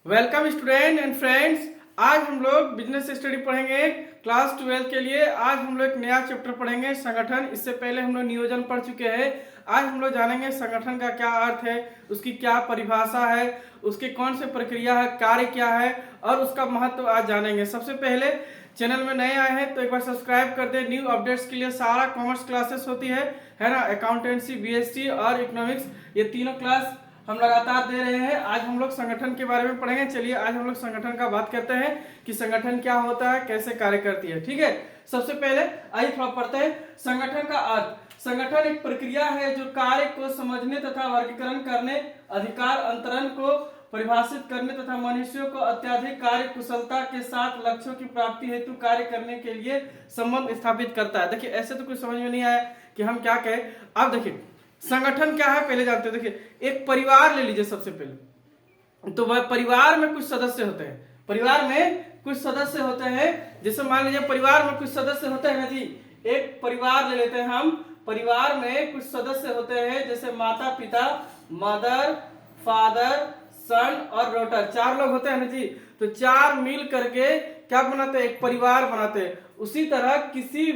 Welcome student and friends. आज हम लोग बिजनेस स्टडी पढ़ेंगे क्लास 12 के लिए। आज हम लोग एक नया चैप्टर पढ़ेंगे संगठन। इससे पहले हम लोग नियोजन पढ़ चुके हैं। आज हम लोग जानेंगे संगठन का क्या अर्थ है, उसकी क्या परिभाषा है, उसकी कौन सी प्रक्रिया है, कार्य क्या है और उसका महत्व आज जानेंगे। सबसे पहले चैनल में नए आए हैं तो एक बार सब्सक्राइब कर दे। न्यू अपडेट्स के लिए सारा कॉमर्स क्लासेस होती है ना, अकाउंटेंसी, बीएससी और इकोनॉमिक्स, ये तीनों क्लास हम लगातार दे रहे हैं। आज हम लोग संगठन के बारे में पढ़ेंगे। चलिए आज हम लोग संगठन का बात करते हैं कि संगठन क्या होता है, कैसे कार्य करती है। ठीक है, सबसे पहले आइए थोड़ा पढ़ते हैं संगठन का अर्थ। संगठन एक प्रक्रिया है जो कार्य को समझने तथा वर्गीकरण करने, अधिकार अंतरण को परिभाषित करने तथा मनुष्यों को अत्यधिक कार्य कुशलता के साथ लक्ष्यों की प्राप्ति हेतु कार्य करने के लिए संबंध स्थापित करता है। देखिए ऐसे तो कुछ समझ में नहीं आया कि हम क्या कहें। अब देखिए संगठन क्या है पहले जानते हैं। देखिए एक परिवार ले लीजिए। सबसे पहले तो वह परिवार में कुछ सदस्य होते हैं। परिवार में कुछ सदस्य होते हैं। जैसे मान लीजिए परिवार में कुछ सदस्य होते हैं ना जी। एक परिवार ले लेते हैं हम। परिवार में कुछ सदस्य होते हैं जैसे माता पिता, मदर, फादर, सन और डॉटर, 4 लोग होते हैं ना जी। तो 4 मिल करके क्या बनाते हैं, एक परिवार बनाते हैं। उसी तरह किसी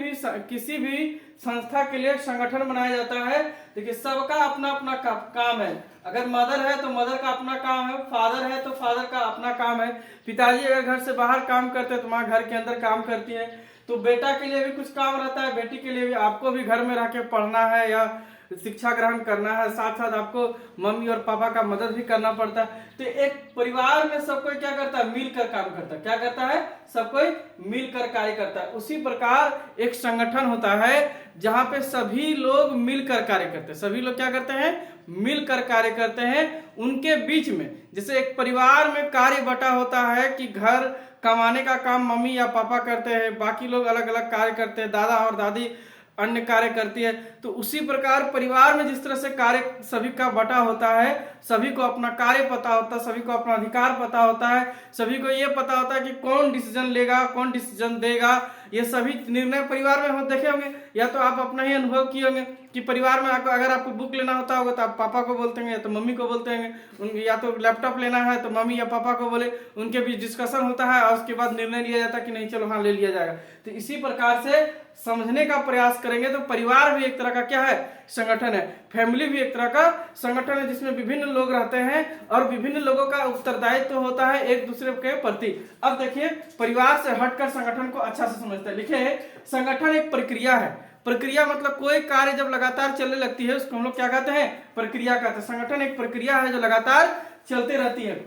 भी संस्था के लिए संगठन बनाया जाता है। देखिए सबका अपना अपना काम है। अगर मदर है तो मदर का अपना काम है, फादर है तो फादर का अपना काम है, पिताजी अगर घर से बाहर काम करते हैं तो माँ घर के अंदर काम करती है। तो बेटा के लिए भी कुछ काम रहता है, बेटी के लिए भी। आपको भी घर में रह के पढ़ना है या शिक्षा ग्रहण करना है, साथ साथ आपको मम्मी और पापा का मदद भी करना पड़ता है। तो एक परिवार में सब कोई क्या करता है, मिलकर काम करता है। क्या करता है, सब कोई मिलकर कार्य करता है। उसी प्रकार एक संगठन होता है जहां पे सभी लोग मिलकर कार्य करते हैं। सभी लोग क्या करते हैं, मिलकर कार्य करते हैं। उनके बीच में जैसे एक परिवार में कार्य बटा होता है कि घर कमाने का काम मम्मी या पापा करते हैं, बाकी लोग अलग अलग कार्य करते हैं, दादा और दादी अन्य कार्य करती है। तो उसी प्रकार परिवार में जिस तरह से कार्य सभी का बटा होता है, सभी को अपना कार्य पता होता है, सभी को अपना अधिकार पता होता है, सभी को ये पता होता है कि कौन डिसीजन लेगा, कौन डिसीजन देगा। ये सभी निर्णय परिवार में हो देखे होंगे या तो आप अपना ही अनुभव किए होंगे कि परिवार में अगर आपको बुक लेना होता होगा तो आप पापा को बोलते हैं या तो मम्मी को बोलते हैं। या तो लैपटॉप लेना है तो मम्मी या पापा को बोले, उनके बीच डिस्कशन होता है और उसके बाद निर्णय लिया जाता है कि नहीं चलो हाँ ले लिया जाएगा। तो इसी प्रकार से समझने का प्रयास करेंगे तो परिवार भी एक तरह का क्या है, संगठन है। फैमिली भी एक तरह का संगठन है जिसमें विभिन्न लोग रहते हैं और विभिन्न लोगों का उत्तरदायित्व होता है एक दूसरे के प्रति। अब देखिए परिवार से हटकर संगठन को अच्छा से समझते हैं। लिखे संगठन एक प्रक्रिया है। प्रक्रिया मतलब कोई कार्य जब लगातार चलने लगती है उसको हम लोग क्या कहते हैं, प्रक्रिया कहते हैं। संगठन एक प्रक्रिया है जो लगातार चलती रहती है,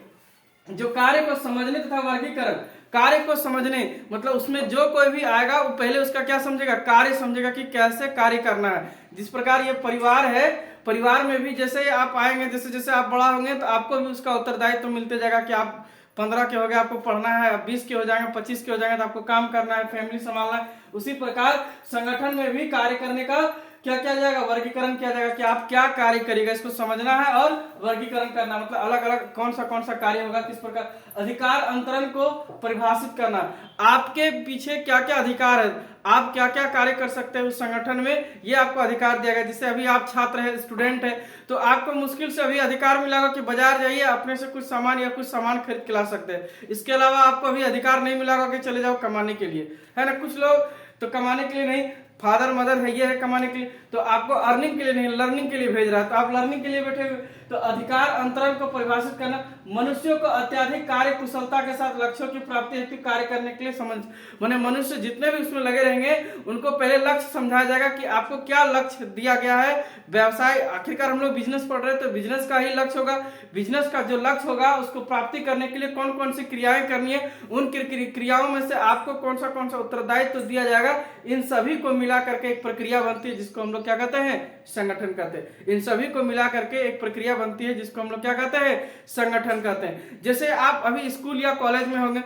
जो कार्य को समझने तथा वर्गीकरण, कार्य को समझने मतलब उसमें जो कोई भी आएगा वो पहले उसका क्या समझेगा, कार्य समझेगा कि कैसे कार्य करना है। जिस प्रकार ये परिवार है, परिवार में भी जैसे आप आएंगे, जैसे जैसे आप बड़ा होंगे तो आपको भी उसका उत्तरदायित्व तो मिलते जाएगा कि आप 15 के हो गए आपको पढ़ना है, अब 20 के हो जाएंगे, 25 के हो जाएंगे तो आपको काम करना है, फैमिली संभालना है। उसी प्रकार संगठन में भी कार्य करने का क्या किया जाएगा, वर्गीकरण किया जाएगा कि आप क्या कार्य करेगा, इसको समझना है और वर्गीकरण करना मतलब अलग अलग कौन सा कार्य होगा, किस प्रकार। अधिकार अंतरण को परिभाषित करना, आपके पीछे क्या क्या अधिकार है, आप क्या क्या कार्य कर सकते हैं उस संगठन में, ये आपको अधिकार दिया गया। जैसे अभी आप छात्र है, स्टूडेंट है, तो आपको मुश्किल से अभी अधिकार मिला होगा कि बाजार जाइए अपने से कुछ सामान या कुछ सामान खरीद के ला सकते हैं। इसके अलावा आपको अभी अधिकार नहीं मिला होगा कि चले जाओ कमाने के लिए, है ना। कुछ लोग तो कमाने के लिए नहीं, फादर मदर है ये है कमाने के लिए, तो आपको अर्निंग के लिए नहीं लर्निंग के लिए भेज रहा है, तो आप लर्निंग के लिए बैठे हुए। तो अधिकार अंतरण को परिभाषित करना, मनुष्यों को अत्यधिक कार्य कुशलता के साथ लक्ष्यों की प्राप्ति हेतु कार्य करने के लिए समझ, माने मनुष्य जितने भी उसमें लगे रहेंगे उनको पहले लक्ष्य समझाया जाएगा कि आपको क्या लक्ष्य दिया गया है। व्यवसाय, आखिरकार हम लोग बिजनेस पढ़ रहे हैं तो बिजनेस का ही लक्ष्य होगा। बिजनेस का जो लक्ष्य होगा उसको प्राप्ति करने के लिए कौन कौन सी क्रियाएं करनी है, उन क्रियाओं में से आपको कौन सा उत्तरदायित्व दिया जाएगा, इन सभी को मिला करके एक प्रक्रिया बनती है जिसको हम लोग क्या कहते हैं, संगठन कहते हैं। इन सभी को मिला करके एक प्रक्रिया बनती है जिसको हम लोग क्या कहते हैं, संगठन कहते हैं। जैसे आप अभी स्कूल या कॉलेज में होंगे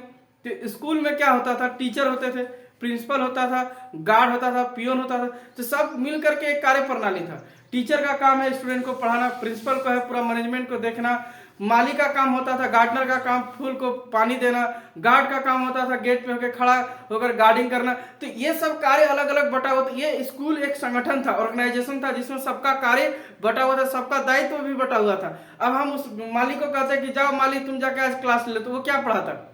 तो स्कूल में क्या होता था, टीचर होते थे, प्रिंसिपल होता था, गार्ड होता था, पियोन होता था, तो सब मिल करके एक कार्य प्रणाली था। टीचर का काम है स्टूडेंट को पढ़ाना, प्रिंसिपल का है पूरा मैनेजमेंट को देखना, माली का काम होता था, गार्डनर का काम फूल को पानी देना, गार्ड का काम होता था गेट पे होकर खड़ा होकर गार्डिंग करना। तो ये सब कार्य अलग अलग बटा हुआ था। ये स्कूल एक संगठन था, ऑर्गेनाइजेशन था, जिसमें सबका कार्य बटा हुआ था, सबका दायित्व भी बटा हुआ था। अब हम उस माली को कहते हैं कि जाओ माली तुम जाके आज क्लास ले, तो वो क्या पढ़ाता?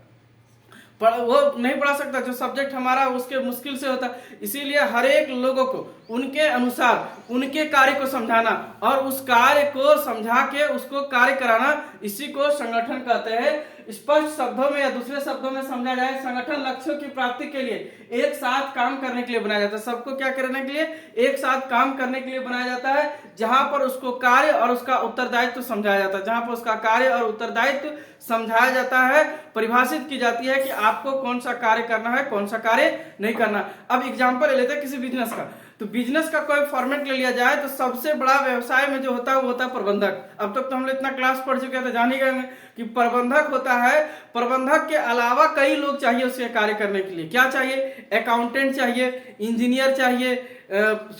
वो नहीं पढ़ा सकता। जो सब्जेक्ट हमारा उसके मुश्किल से होता। इसीलिए हर एक लोगों को उनके अनुसार उनके कार्य को समझाना और उस कार्य को समझा के उसको कार्य कराना, इसी को संगठन कहते हैं। स्पष्ट शब्दों में या दूसरे शब्दों में समझा जाए, संगठन लक्ष्यों की प्राप्ति के लिए एक साथ काम करने के लिए बनाया जाता है। सबको क्या करने के लिए? एक साथ काम करने के लिए बनाया जाता है, जहां पर उसको कार्य और उसका उत्तरदायित्व समझाया जाता है। जहां पर उसका कार्य और उत्तरदायित्व समझाया जाता है, परिभाषित की जाती है कि आपको कौन सा कार्य करना है, कौन सा कार्य नहीं करना। अब एग्जांपल ले लेते हैं किसी बिजनेस का। तो बिजनेस का कोई फॉर्मेट ले लिया जाए तो सबसे बड़ा व्यवसाय में जो होता है वो होता है प्रबंधक। अब तक तो हम लोग इतना क्लास पढ़ चुके हैं तो जान ही गए कि प्रबंधक होता है। प्रबंधक के अलावा कई लोग चाहिए उसके कार्य करने के लिए। क्या चाहिए? अकाउंटेंट चाहिए, इंजीनियर चाहिए,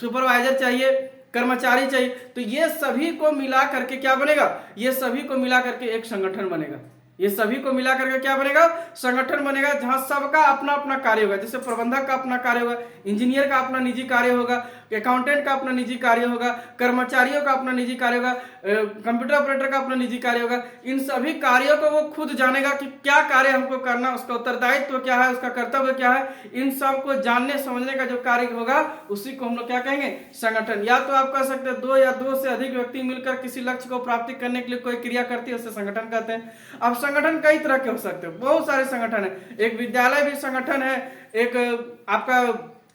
सुपरवाइजर चाहिए, कर्मचारी चाहिए। तो ये सभी को मिला करके क्या बनेगा? ये सभी को मिला करके एक संगठन बनेगा। ये सभी को मिला करके क्या बनेगा? संगठन बनेगा, जहां सबका अपना अपना कार्य होगा। जैसे प्रबंधक का अपना कार्य होगा, इंजीनियर का अपना निजी कार्य होगा, अकाउंटेंट का अपना निजी कार्य होगा, कर्मचारियों का अपना निजी कार्य होगा, कंप्यूटर ऑपरेटर का अपना निजी कार्य होगा। इन सभी कार्यों को वो खुद जानेगा कि क्या कार्य हमको करना, उसका उत्तरदायित्व क्या है, उसका कर्तव्य क्या है। इन सब को जानने समझने का जो कार्य होगा उसी को हम लोग क्या कहेंगे? संगठन। या तो आप कह सकते हैं दो या दो से अधिक व्यक्ति मिलकर किसी लक्ष्य को प्राप्ति करने के लिए कोई क्रिया करती है, उसे संगठन कहते हैं। अब संगठन कई तरह के हो सकते हैं, बहुत सारे संगठन है। एक विद्यालय भी संगठन है, एक आपका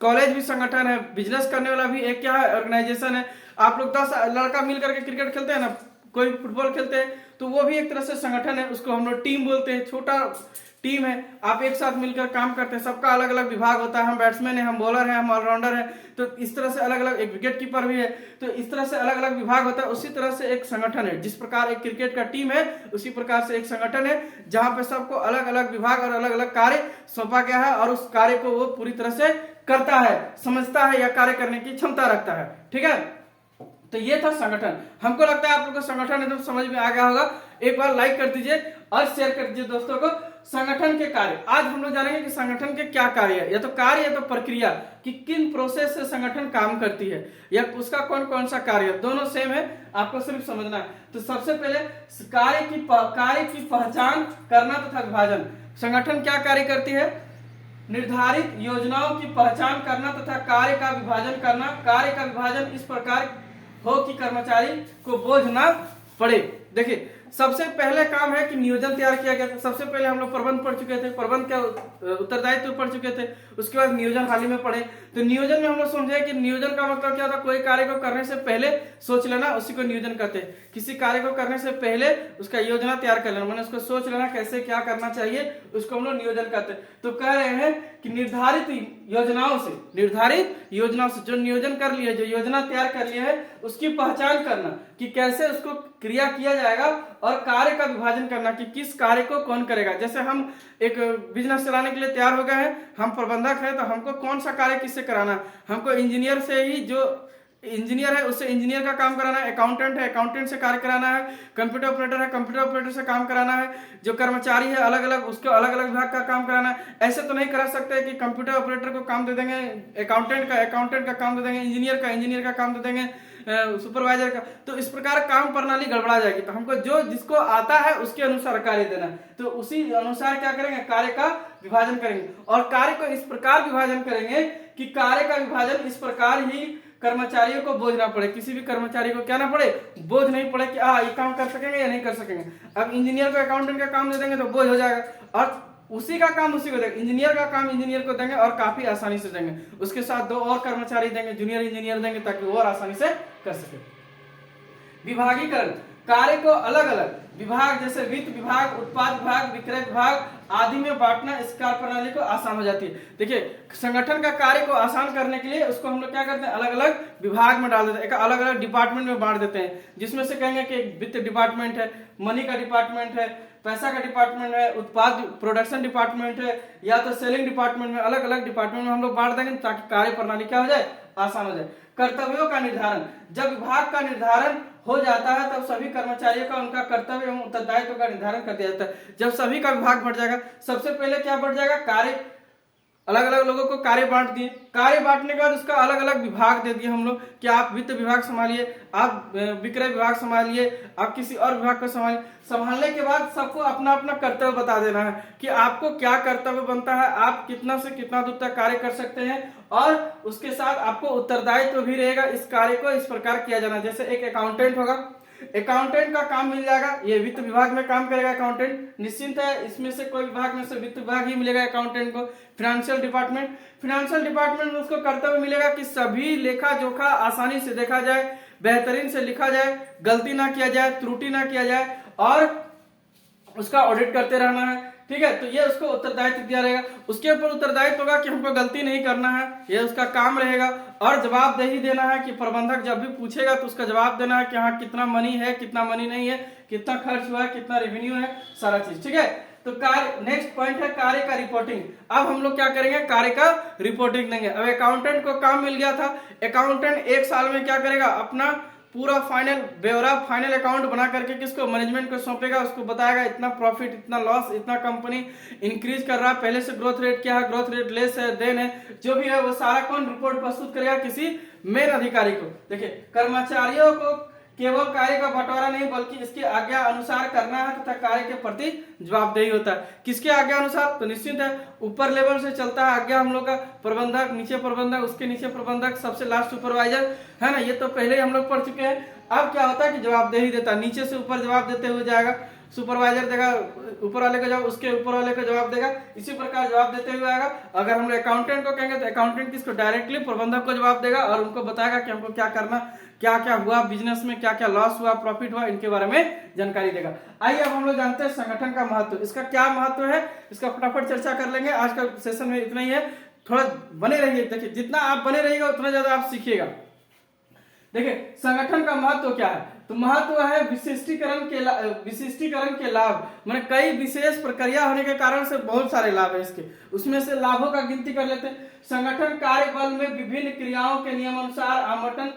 कॉलेज भी संगठन है, बिजनेस करने वाला भी एक क्या है? ऑर्गेनाइजेशन है। आप लोग 10 लड़का मिलकर के क्रिकेट खेलते हैं ना, कोई फुटबॉल खेलते हैं, तो वो भी एक तरह से संगठन है। उसको हम लोग टीम बोलते हैं। छोटा टीम है, आप एक साथ मिलकर काम करते हैं। सबका अलग अलग विभाग होता है। हम बैट्समैन है, हम बॉलर है, हम ऑलराउंडर है। तो इस तरह से अलग अलग, एक विकेट कीपर भी है। तो इस तरह से अलग अलग विभाग होता है। उसी तरह से एक संगठन है। जिस प्रकार एक क्रिकेट का टीम है, उसी प्रकार से एक संगठन है, जहां पे सबको अलग अलग विभाग और अलग अलग कार्य सौंपा गया है और उस कार्य को वो पूरी तरह से करता है, समझता है या कार्य करने की क्षमता रखता है। ठीक है, तो ये था संगठन। हमको लगता है आप लोगों को संगठन एकदम समझ में आ गया होगा। एक बार लाइक कर दीजिए और शेयर कर दीजिए दोस्तों को। संगठन के कार्य आज हम लोग जानेंगे कि संगठन के क्या कार्य है, या तो कार्य या तो प्रक्रिया, कि किन प्रोसेस से संगठन काम करती है या उसका कौन कौन सा कार्य है। दोनों सेम है, आपको सिर्फ समझना है। तो सबसे पहले कार्य की पहचान करना तथा विभाजन। संगठन क्या कार्य करती है? निर्धारित योजनाओं की पहचान करना तथा कार्य का विभाजन करना। कार्य का विभाजन इस प्रकार हो कि कर्मचारी को बोझ ना पड़े। देखिए, सबसे पहले काम है कि नियोजन तैयार किया गया था। सबसे पहले हम लोग प्रबंध पढ़ चुके थे, प्रबंध का उत्तरदायित्व पढ़ चुके थे। उसके बाद नियोजन हाल ही में पढ़े। तो नियोजन में हम लोग समझे कि नियोजन का मतलब क्या था? कोई कार्य को करने से पहले सोच लेना, उसी को नियोजन कहते हैं। किसी कार्य को करने से पहले उसका योजना तैयार कर लेना, मैंने उसको सोच लेना कैसे क्या करना चाहिए, उसको हम लोग नियोजन कहते हैं। तो कह रहे हैं कि निर्धारित योजनाओं से जो नियोजन कर लिए, जो योजना तैयार कर लिए है, उसकी पहचान करना कि कैसे उसको क्रिया किया जाएगा, और कार्य का विभाजन करना कि किस कार्य को कौन करेगा। जैसे हम एक बिजनेस चलाने के लिए तैयार हो गए हैं, हम प्रबंधक हैं, तो हमको कौन सा कार्य किससे कराना है? हमको इंजीनियर से ही, जो इंजीनियर है उससे इंजीनियर का काम कराना है, अकाउंटेंट है अकाउंटेंट से कार्य कराना है, कंप्यूटर ऑपरेटर है कंप्यूटर ऑपरेटर से काम कराना है, जो कर्मचारी है अलग अलग उसको अलग अलग विभाग का काम कराना है। ऐसे तो नहीं करा सकते कि कंप्यूटर ऑपरेटर को काम दे देंगे अकाउंटेंट का काम दे देंगे, इंजीनियर का काम दे देंगे सुपरवाइजर का। तो इस प्रकार काम प्रणाली गड़बड़ा जाएगी। तो हमको जो जिसको आता है उसके अनुसार कार्य देना, तो उसी अनुसार क्या करेंगे? कार्य का विभाजन करेंगे। और कार्य को इस प्रकार विभाजन करेंगे कि कार्य का विभाजन इस प्रकार ही कर्मचारियों को बोझ ना पड़े, किसी भी कर्मचारी को क्या ना पड़े? बोझ नहीं पड़े कि ये काम कर सकेंगे या नहीं कर सकेंगे। अब इंजीनियर को अकाउंटेंट का काम दे देंगे तो बोझ हो जाएगा, और उसी का काम उसी को देंगे। इंजीनियर का काम इंजीनियर को देंगे और काफी आसानी से देंगे। उसके साथ 2 और कर्मचारी देंगे, जूनियर इंजीनियर देंगे, ताकि वो और आसानी से कर सके। विभागीकरण, कार्य को अलग अलग विभाग जैसे वित्त विभाग, उत्पाद विभाग, विक्रय विभाग आदि में बांटना इस कार्य प्रणाली को आसान हो जाती है। देखिए, संगठन का कार्य को आसान करने के लिए उसको हम लोग क्या करते हैं? अलग अलग विभाग में डाल देते हैं, एक अलग अलग डिपार्टमेंट में बांट देते हैं। जिसमें से कहेंगे कि वित्त डिपार्टमेंट है, मनी का डिपार्टमेंट है, पैसा का डिपार्टमेंट है, उत्पाद प्रोडक्शन डिपार्टमेंट है, या तो सेलिंग डिपार्टमेंट में, अलग अलग डिपार्टमेंट में हम लोग बांट देंगे ताकि कार्य प्रणाली क्या हो जाए? आसान हो जाए। कर्तव्यों का निर्धारण, जब विभाग का निर्धारण हो जाता है तब सभी कर्मचारियों का उनका कर्तव्य एवं उत्तरदायित्व का निर्धारण कर दिया जाता है। जब सभी का विभाग बढ़ जाएगा, सबसे पहले क्या बढ़ जाएगा, कार्य, अलग अलग लोगों को कार्य बांट दिए। कार्य बांटने के बाद उसका अलग अलग विभाग दे दिए हम लोग कि आप वित्त विभाग संभालिए, आप विक्रय विभाग संभालिए, आप किसी और विभाग को संभालिए। संभालने के बाद सबको अपना अपना कर्तव्य बता देना है कि आपको क्या कर्तव्य बनता है, आप कितना से कितना दूर तक कार्य कर सकते हैं, और उसके साथ आपको उत्तरदायित्व भी रहेगा इस कार्य को इस प्रकार किया जाना। जैसे एक अकाउंटेंट होगा, अकाउंटेंट का काम मिल जाएगा, ये वित्त विभाग में काम करेगा अकाउंटेंट, निश्चिंत है, इसमें से कोई विभाग में से वित्त विभाग ही मिलेगा अकाउंटेंट को। फाइनेंशियल डिपार्टमेंट में उसको कर्तव्य मिलेगा कि सभी लेखा जोखा आसानी से देखा जाए, बेहतरीन से लिखा जाए, गलती ना किया जाए, त्रुटि ना किया जाए, और उसका ऑडिट करते रहना है। ठीक है, तो ये उसको उत्तरदायित्व दिया रहेगा। उसके ऊपर उत्तरदायित्व होगा कि हमको गलती नहीं करना है, ये उसका काम रहेगा। और जवाबदेही देना है कि प्रबंधक जब भी पूछेगा तो उसका जवाब देना है कि हाँ कितना मनी है, कितना मनी नहीं है, कितना खर्च हुआ है, कितना रेवेन्यू है, सारा चीज। ठीक है, तो कार्य, नेक्स्ट पॉइंट है कार्य का रिपोर्टिंग। अब हम लोग क्या करेंगे, कार्य का रिपोर्टिंग देंगे। अब अकाउंटेंट को काम मिल गया था, अकाउंटेंट एक साल में क्या करेगा, अपना पूरा फाइनल ब्यौरा, फाइनल अकाउंट बना करके किसको, मैनेजमेंट को सौंपेगा। उसको बताएगा इतना प्रॉफिट, इतना लॉस, इतना कंपनी इंक्रीज कर रहा है, पहले से ग्रोथ रेट क्या है, ग्रोथ रेट लेस है, देन है, जो भी है वो सारा कौन रिपोर्ट प्रस्तुत करेगा, किसी मेन अधिकारी को। देखिए, कर्मचारियों को केवल कार्य का बंटवारा नहीं बल्कि इसके आज्ञा अनुसार करना है तथा कार्य के प्रति जवाबदेही होता है। किसके आज्ञा अनुसार, तो निश्चित है ऊपर लेवल से चलता है आज्ञा हम लोग का, प्रबंधक, नीचे प्रबंधक, उसके नीचे प्रबंधक, सबसे लास्ट सुपरवाइजर, है ना, ये तो पहले ही हम लोग पढ़ चुके हैं। अब क्या होता है कि जवाबदेही देता है, नीचे से ऊपर जवाब देते हुए जाएगा, सुपरवाइजर देगा ऊपर वाले को जवाब, उसके ऊपर वाले को जवाब देगा, इसी प्रकार जवाब देते हुए आएगा। अगर हम अकाउंटेंट को कहेंगे तो अकाउंटेंट किसको, डायरेक्टली प्रबंधक को जवाब देगा और उनको बताएगा कि हमको क्या करना, क्या क्या हुआ बिजनेस में, क्या क्या लॉस हुआ, प्रॉफिट हुआ, इनके बारे में जानकारी देगा। आइए अब हम लोग जानते हैं संगठन का महत्व, इसका क्या महत्व है, इसका फटाफट चर्चा कर लेंगे। आज का सेशन में इतना ही है, थोड़ा बने रहिए। देखिए, जितना आप बने रहिएगा उतना ज्यादा आप सीखिएगा। देखिए, संगठन का महत्व क्या है, तो महत्व है विशिष्टीकरण के लाभ, माने कई विशेष प्रक्रिया होने के कारण से बहुत सारे लाभ है इसके, उसमें से लाभों का गिनती कर लेते हैं। संगठन कार्य बल में विभिन्न क्रियाओं के नियमानुसार आवंटन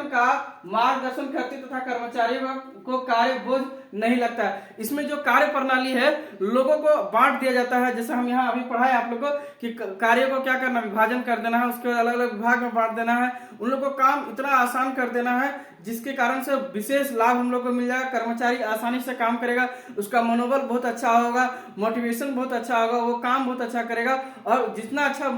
का मार्गदर्शन करती तथा कर्मचारियों को कार्य बोझ नहीं लगता है। इसमें जो कार्य प्रणाली है लोगों को बांट दिया जाता है, जैसे हम यहाँ अभी पढ़ाए आप लोगों को कि कार्य को क्या करना, विभाजन कर देना है, उसके अलग अलग विभाग में बांट देना है, उन लोगों को काम इतना आसान कर देना है जिसके कारण से विशेष लाभ हम लोग को मिल जाएगा। कर्मचारी आसानी से काम करेगा, उसका मनोबल बहुत अच्छा होगा, मोटिवेशन बहुत अच्छा होगा, वो काम बहुत अच्छा करेगा, और जितना अच्छा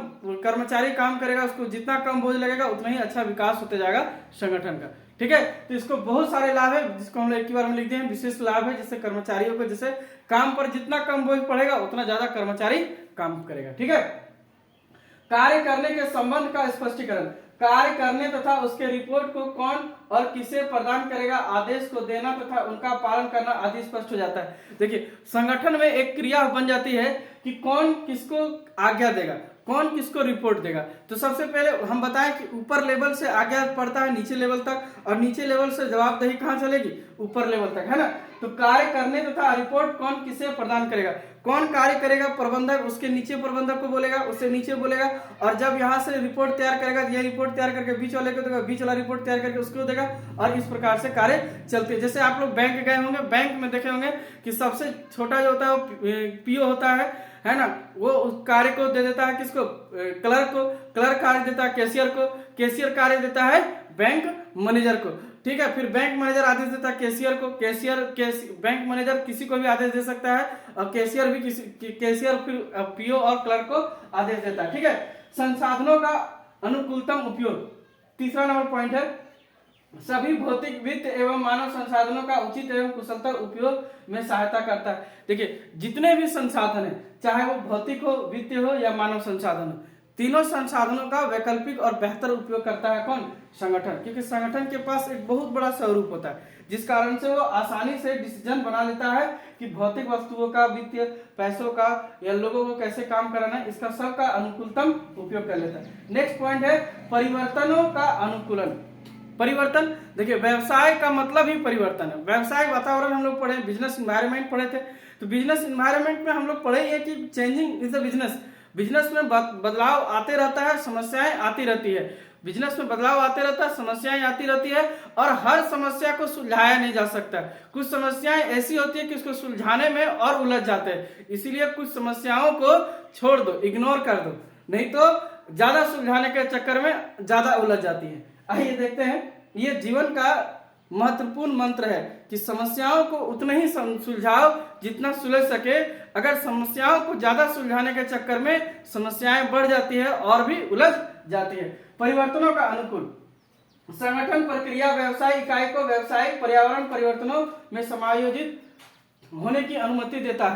कर्मचारी काम करेगा उसको जितना कम बोझ लगेगा उतना ही अच्छा विकास होते जाएगा संगठन का। ठीक है, तो इसको बहुत सारे लाभ है जिसको हम लोग एक बार में लिख दिए हैं, विशेष लाभ है जिससे कर्मचारियों को, जैसे काम पर जितना कम बोझ पड़ेगा उतना ज्यादा कर्मचारी काम करेगा। ठीक है, कार्य करने के संबंध का स्पष्टीकरण, कार्य करने तथा उसके रिपोर्ट को कौन और किसे प्रदान करेगा, आदेश को देना तथा उनका पालन करना आदि स्पष्ट हो जाता है। देखिए, संगठन में एक क्रिया बन जाती है कि कौन किसको आज्ञा देगा, कौन किसको रिपोर्ट देगा। तो सबसे पहले हम बताएं कि ऊपर लेवल से आज्ञा पड़ता है नीचे लेवल तक, और नीचे लेवल से जवाबदेही कहां चलेगी, ऊपर लेवल तक, है ना। तो कार्य करने तथा रिपोर्ट कौन किसे प्रदान करेगा, कौन कार्य करेगा, प्रबंधक उसके नीचे प्रबंधक को बोलेगा, उससे नीचे बोलेगा, और जब यहाँ से रिपोर्ट तैयार करेगा, ये रिपोर्ट तैयार करके बीच वाले को देगा, बीच वाला रिपोर्ट तैयार करके उसको देगा, और इस प्रकार से कार्य चलते हैं। जैसे आप लोग बैंक गए होंगे, बैंक में देखे होंगे कि सबसे छोटा जो होता है वो पीओ होता है ना, वो उस कार्य को दे देता है किसको, क्लर्क को, क्लर्क कार्य देता है कैशियर को, कैशियर कार्य देता है बैंक मैनेजर को। ठीक है, फिर बैंक मैनेजर आदेश देता है कैशियर को, बैंक मैनेजर किसी को भी आदेश दे सकता है, और कैशियर भी कैशियर फिर पीओ और क्लर्क को आदेश देता है। ठीक है, संसाधनों का अनुकूलतम उपयोग, तीसरा नंबर पॉइंट है, सभी भौतिक, वित्त एवं मानव संसाधनों का उचित एवं कुशलता उपयोग में सहायता करता है। देखिए, जितने भी संसाधन है, चाहे वो भौतिक हो, वित्तीय हो या मानव संसाधन हो, तीनों संसाधनों का वैकल्पिक और बेहतर उपयोग करता है कौन, संगठन। क्योंकि संगठन के पास एक बहुत बड़ा स्वरूप होता है जिस कारण से वो आसानी से डिसीजन बना लेता है कि भौतिक वस्तुओं का, वित्तीय पैसों का, या लोगों को कैसे काम कराना है, इसका सबका अनुकूलतम उपयोग कर लेता है। नेक्स्ट पॉइंट है परिवर्तनों का अनुकूलन। परिवर्तन, देखिए व्यवसाय का मतलब ही परिवर्तन है। व्यवसाय वातावरण हम लोग पढ़े, बिजनेस इन्वायरमेंट पढ़े थे, तो बिजनेस इन्वायरमेंट में हम लोग पढ़े हैं कि changing is the business, business में बदलाव आते रहता है, समस्याएं आती रहती है, बिजनेस में बदलाव आते रहता है, समस्याएं आती रहती है और हर समस्या को सुलझाया नहीं जा सकता। कुछ समस्याएं ऐसी होती है कि उसको सुलझाने में और उलझ जाते हैं, इसीलिए कुछ समस्याओं को छोड़ दो, इग्नोर कर दो, नहीं तो ज्यादा सुलझाने के चक्कर में ज्यादा उलझ जाती है। आइए देखते हैं, ये जीवन का महत्वपूर्ण मंत्र है कि समस्याओं को उतना ही सुलझाओ जितना सुलझ सके। अगर समस्याओं को ज्यादा सुलझाने के चक्कर में समस्याएं बढ़ जाती है और भी उलझ जाती है। परिवर्तनों का अनुकूल संगठन प्रक्रिया व्यवसाय इकाई को व्यवसायिक पर्यावरण परिवर्तनों में समायोजित होने की अनुमति देता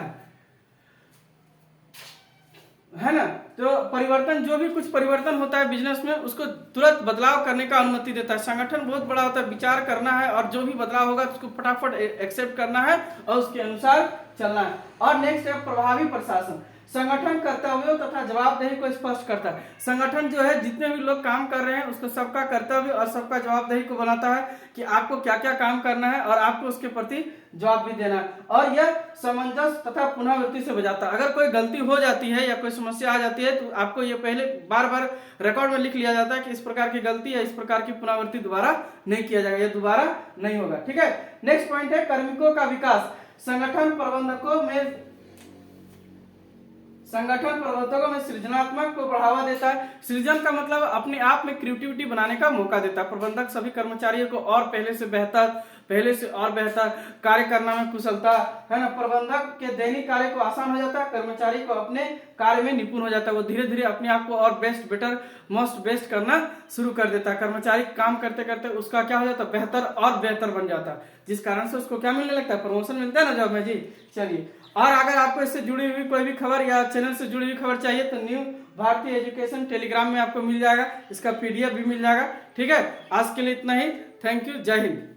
है ना। तो परिवर्तन, जो भी कुछ परिवर्तन होता है बिजनेस में, उसको तुरंत बदलाव करने का अनुमति देता है। संगठन बहुत बड़ा होता है, विचार करना है और जो भी बदलाव होगा उसको फटाफट एक्सेप्ट करना है और उसके अनुसार चलना है। और नेक्स्ट है प्रभावी प्रशासन। संगठन कर्तव्यों तथा जवाबदेही को स्पष्ट करता है। संगठन जो है, जितने भी लोग काम कर रहे हैं उसको सबका कर्तव्य और सबका जवाबदेही को बनाता है कि आपको क्या क्या काम करना है और आपको उसके प्रति जवाब भी देना है। और यह सामंजस्य तथा पुनरावृत्ति से बजाता है। अगर कोई गलती हो जाती है या कोई समस्या आ जाती है तो आपको ये पहले बार बार रिकॉर्ड में लिख लिया जाता है कि इस प्रकार की गलती है, इस प्रकार की पुनरावृत्ति दोबारा नहीं किया जाएगा, ये दोबारा नहीं होगा। ठीक है, नेक्स्ट पॉइंट है कार्मिकों का विकास। संगठन प्रबंधकों में सृजनात्मक को बढ़ावा देता है। सृजन का मतलब अपने आप में क्रिएटिविटी बनाने का मौका देता है। प्रबंधक सभी कर्मचारियों को और पहले से और बेहतर कार्य करना में कुशलता है ना। प्रबंधक के दैनिक कार्य को आसान हो जाता है, कर्मचारी को अपने कार्य में निपुण हो जाता है। वो धीरे धीरे अपने आप को और मोस्ट बेस्ट करना शुरू कर देता है। कर्मचारी काम करते करते उसका क्या हो जाता है, बेहतर और बेहतर बन जाता है, जिस कारण से उसको क्या मिलने लगता है, प्रमोशन मिलता है ना जॉब में जी। चलिए, और अगर आपको इससे जुड़ी हुई कोई भी खबर या चैनल से जुड़ी हुई खबर चाहिए तो न्यू भारतीय एजुकेशन टेलीग्राम में आपको मिल जाएगा, इसका PDF भी मिल जाएगा। ठीक है, आज के लिए इतना ही। थैंक यू, जय हिंद।